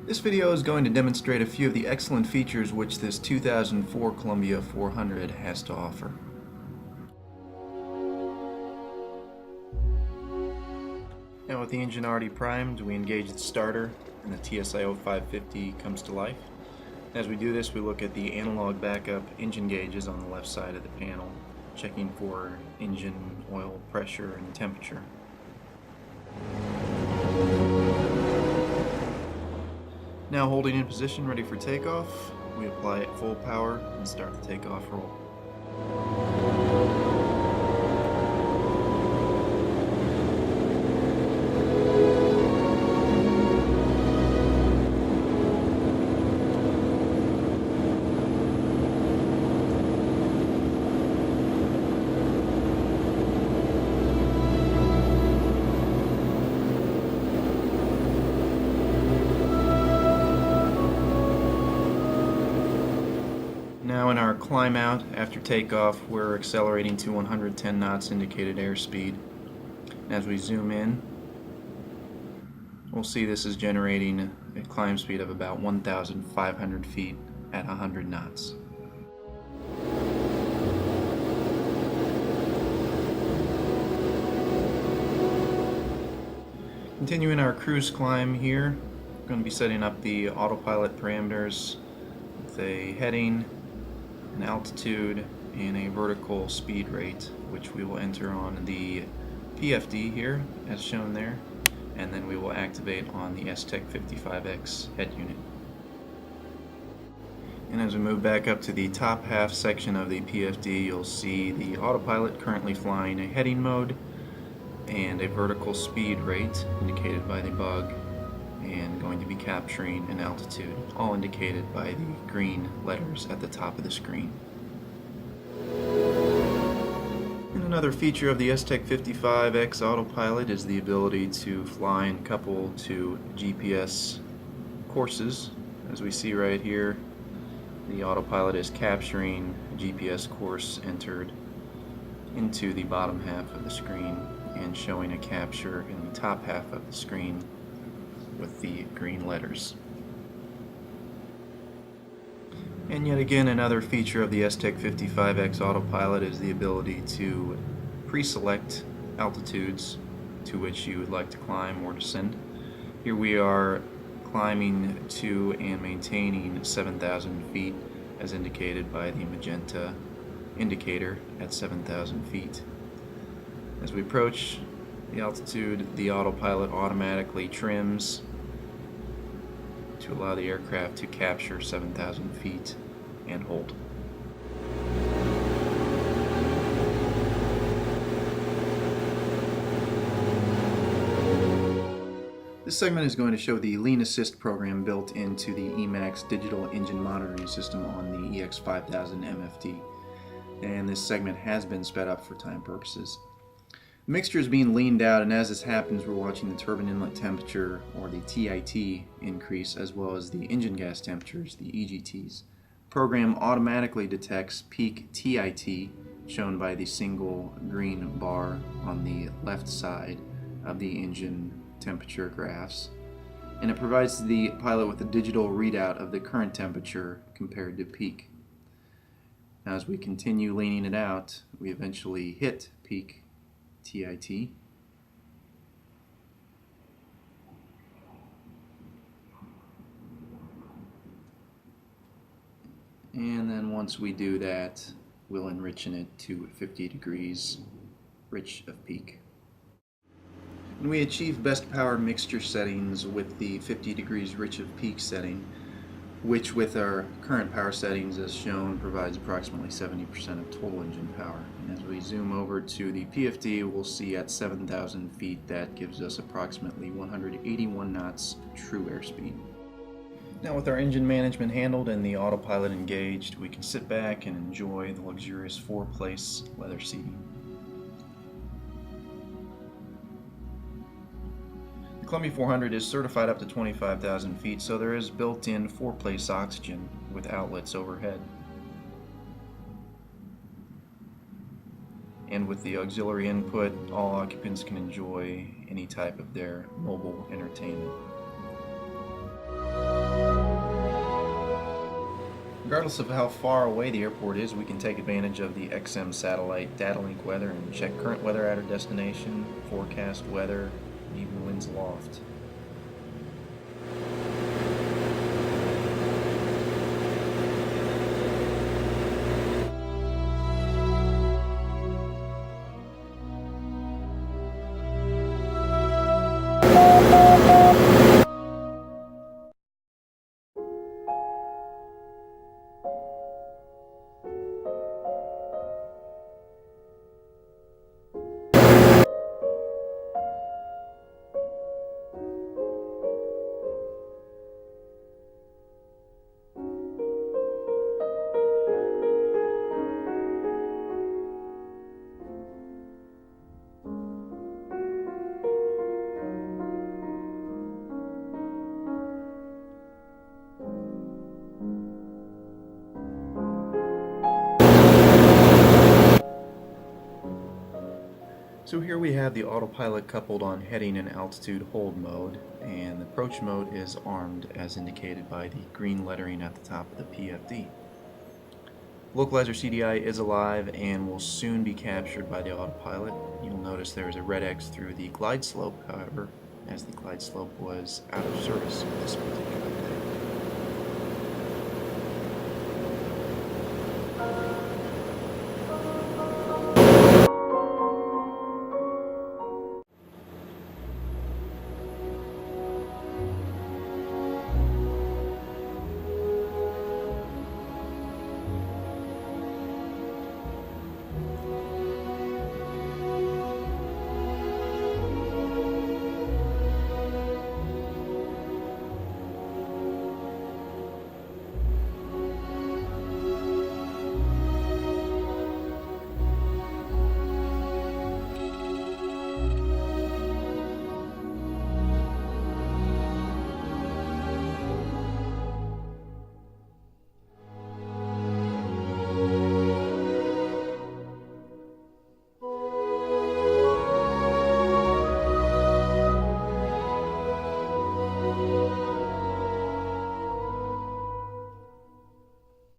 This video is going to demonstrate a few of the excellent features which this 2004 Columbia 400 has to offer. Now with the engine already primed, we engage the starter and the N2500T comes to life. As we do this, we look at the analog backup engine gauges on the left side of the panel, checking for engine oil pressure and temperature. Now holding in position, ready for takeoff, we apply it full power and start the takeoff roll. Now in our climb out after takeoff, we're accelerating to 110 knots indicated airspeed. As we zoom in, we'll see this is generating a climb speed of about 1,500 feet at 100 knots. Continuing our cruise climb here, we're going to be setting up the autopilot parameters with a heading, an altitude, and a vertical speed rate, which we will enter on the PFD here as shown there, and then we will activate on the S-TEC55X head unit. And as we move back up to the top half section of the PFD, you'll see the autopilot currently flying a heading mode and a vertical speed rate indicated by the bug, and going to be capturing an altitude, all indicated by the green letters at the top of the screen. And another feature of the S-TEC55X autopilot is the ability to fly and couple to GPS courses. As we see right here, the autopilot is capturing a GPS course entered into the bottom half of the screen and showing a capture in the top half of the screen with the green letters. And yet again, another feature of the S-TEC55X autopilot is the ability to pre-select altitudes to which you would like to climb or descend. Here we are climbing to and maintaining 7,000 feet as indicated by the magenta indicator at 7,000 feet. As we approach the altitude, the autopilot automatically trims to allow the aircraft to capture 7,000 feet and hold. This segment is going to show the Lean Assist program built into the Emax digital engine monitoring system on the EX5000 MFT. And this segment has been sped up for time purposes. The mixture is being leaned out, and as this happens, we're watching the turbine inlet temperature, or the TIT, increase, as well as the engine gas temperatures, the EGTs. The program automatically detects peak TIT, shown by the single green bar on the left side of the engine temperature graphs, and it provides the pilot with a digital readout of the current temperature compared to peak. Now, as we continue leaning it out, we eventually hit peak TIT. And then once we do that, we'll enrichen it to 50 degrees rich of peak. And we achieve best power mixture settings with the 50 degrees rich of peak setting, which with our current power settings as shown provides approximately 70% of total engine power. And as we zoom over to the PFD, we'll see at 7,000 feet that gives us approximately 181 knots true airspeed. Now with our engine management handled and the autopilot engaged, we can sit back and enjoy the luxurious 4-place leather seating. The Columbia 400 is certified up to 25,000 feet, so there is built-in 4-place oxygen with outlets overhead. And with the auxiliary input, all occupants can enjoy any type of their mobile entertainment. Regardless of how far away the airport is, we can take advantage of the XM satellite data link weather and check current weather at our destination, forecast weather, and even winds aloft. So here we have the autopilot coupled on heading and altitude hold mode, and the approach mode is armed as indicated by the green lettering at the top of the PFD. Localizer CDI is alive and will soon be captured by the autopilot. You'll notice there is a red X through the glide slope, however, as the glide slope was out of service with this particular